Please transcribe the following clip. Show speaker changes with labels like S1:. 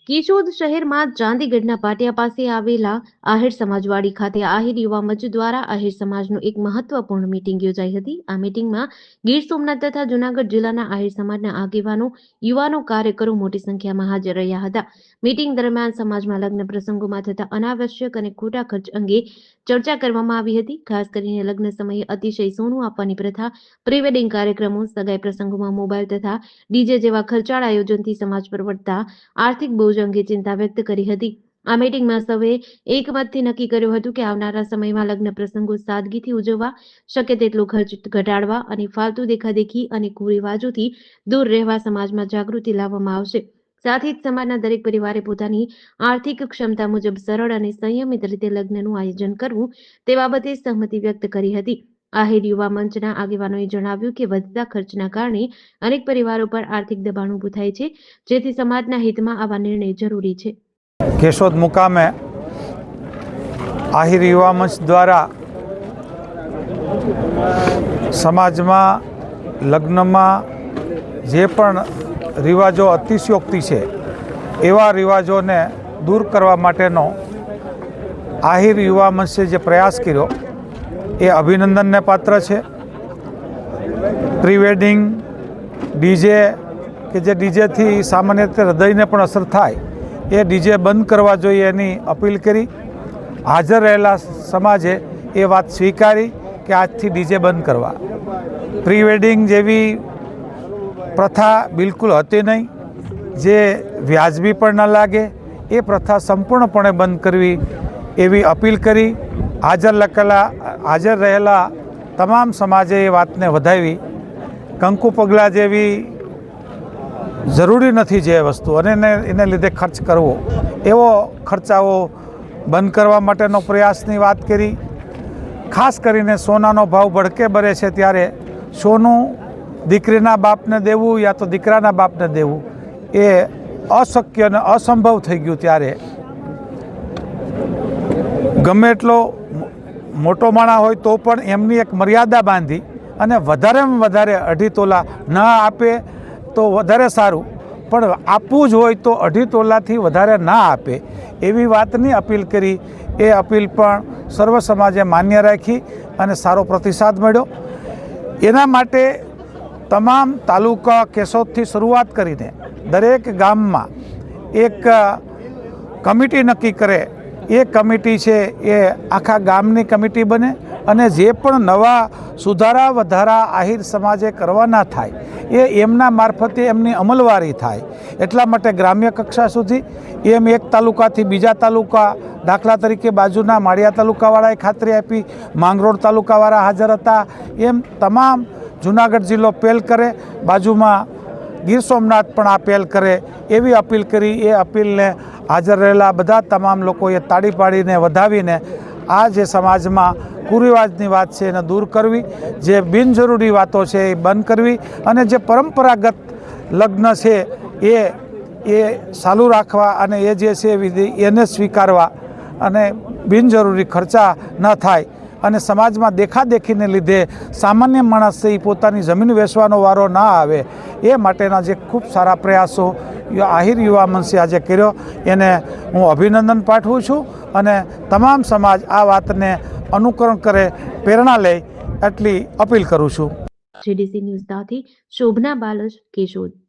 S1: કેશોદ શહેરમાં ચાંદીગઢના પાટિયા પાસે આવેલા આહિર સમાજવાડી ખાતે આહિર યુવા મંચ દ્વારા આહિર સમાજનું એક મહત્વપૂર્ણ મીટિંગ યોજાઈ હતી। આ મીટિંગમાં ગીર સોમનાથ તથા જૂનાગઢ જિલ્લાના આહિર સમાજના આગેવાનો, યુવાનો, કાર્યકરો મોટી સંખ્યામાં હાજર રહ્યા હતા। મીટિંગ દરમિયાન સમાજમાં લગ્ન પ્રસંગોમાં થતા અનાવશ્યક અને ખોટા ખર્ચ અંગે ચર્ચા કરવામાં આવી હતી। ખાસ કરીને લગ્ન સમયે અતિશય સોનું આપવાની પ્રથા, પ્રી વેડિંગ કાર્યક્રમો, સગાઈ પ્રસંગોમાં મોબાઈલ તથા ડીજે જેવા ખર્ચાળ આયોજનથી સમાજ પર પડતા આર્થિક બોજ અંગે ચિંતા વ્યક્ત કરી હતી। આ મીટિંગમાં સૌએ એકમતથી નક્કી કર્યું હતું કે આવનારા સમયમાં લગ્ન પ્રસંગો સાદગીથી ઉજવવા, શક્ય તેટલો ખર્ચ ઘટાડવા અને ફાલતુ દેખાદેખી અને કુરિવાજોથી દૂર રહેવા સમાજમાં જાગૃતિ લાવવામાં આવશે। સાથે જ સમાજના દરેક પરિવારે પોતાની આર્થિક ક્ષમતા મુજબ સરળ અને સંયમિત રીતે લગ્નનું આયોજન કરવું તે બાબતે સહમતિ વ્યક્ત કરી હતી। આહિર યુવા મંચના આગેવાનોએ જણાવ્યું કે વધતા ખર્ચના કારણે અનેક પરિવારો પર આર્થિક દબાણ ઊભું થાય છે, જેથી સમાજના હિતમાં આવા નિર્ણય જરૂરી છે।
S2: કેશોદ મુકામે આહિર યુવા મંચ દ્વારા સમાજમાં લગ્નમાં જે પણ રિવાજો અતિશયોક્તિ છે એવા રિવાજોને દૂર કરવા માટેનો આહિર યુવા મંચે જે પ્રયાસ કર્યો એ અભિનંદનને પાત્ર છે। પ્રી વેડિંગ ડીજે કે જે ડીજેથી સામાન્ય રીતે હૃદયને પણ અસર થાય એ ડીજે બંધ કરવા જોઈએ એની અપીલ કરી। હાજર રહેલા સમાજે એ વાત સ્વીકારી કે આજથી ડીજે બંધ કરવા। પ્રી વેડિંગ જેવી પ્રથા બિલકુલ હતી નહીં, જે વ્યાજબી પણ ન લાગે એ પ્રથા સંપૂર્ણપણે બંધ કરવી એવી અપીલ કરી। હાજર રહેલા તમામ સમાજે એ વાતને વધાવી। કંકુ પગલાં જેવી જરૂરી નથી જે વસ્તુ અને એને લીધે ખર્ચ કરવો એવો ખર્ચાઓ બંધ કરવા માટેનો પ્રયાસની વાત કરી। ખાસ કરીને સોનાનો ભાવ ભડકે બળે છે ત્યારે સોનું દીકરીના બાપને દેવું યા તો દીકરાના બાપને દેવું એ અશક્ય અને અસંભવ થઈ ગયું। ત્યારે ગમે એટલો મોટો માણસ હોય તો પણ એમની એક મર્યાદા બાંધી અને વધારેમાં વધારે 2.5 તોલા ન આપે તો વધારે સારું, પણ આપવું જ હોય તો 2.5 તોલાથી વધારે ના આપે એવી વાતની અપીલ કરી। એ અપીલ પણ સર્વ સમાજે માન્ય રાખી અને સારો પ્રતિસાદ મળ્યો। એના માટે તમામ તાલુકા કેશોદથી શરૂઆત કરીને દરેક ગામમાં એક કમિટી નક્કી કરે। એ કમિટી છે એ આખા ગામની કમિટી બને અને જે પણ નવા સુધારા વધારા આહિર સમાજે કરવાના થાય એ એમના મારફતે એમની અમલવારી થાય। એટલા માટે ગ્રામ્ય કક્ષા સુધી એમ એક તાલુકાથી બીજા તાલુકા, દાખલા તરીકે બાજુના માળિયા તાલુકાવાળાએ ખાતરી આપી, માંગરોળ તાલુકાવાળા હાજર હતા, એમ તમામ જૂનાગઢ જિલ્લો પહેલ કરે, બાજુમાં ગીર સોમનાથ પણ આ પહેલ કરે એવી અપીલ કરી। એ અપીલને હાજર રહેલા બધા તમામ લોકોએ તાળી પાડીને વધાવીને આ જે સમાજમાં કુરિવાજની વાત છે એને દૂર કરવી, જે બિનજરૂરી વાતો છે એ બંધ કરવી અને જે પરંપરાગત લગ્ન છે એ ચાલુ રાખવા અને એ જે છે વિધિ એને સ્વીકારવા અને બિનજરૂરી ખર્ચા ન થાય અને સમાજમાં દેખાદેખીને લીધે સામાન્ય માણસ એ પોતાની જમીન વેચવાનો વારો ના આવે એ માટેના જે ખૂબ સારા પ્રયાસો આહિર યુવા મંચે આજે કર્યો એને હું અભિનંદન પાઠવું છું અને તમામ સમાજ આ વાતને અનુકરણ કરે, પ્રેરણા લે એટલી અપીલ કરું છું।
S1: જેડીસી ન્યૂઝ સાથે શોભના બાલજ, કેશોદ।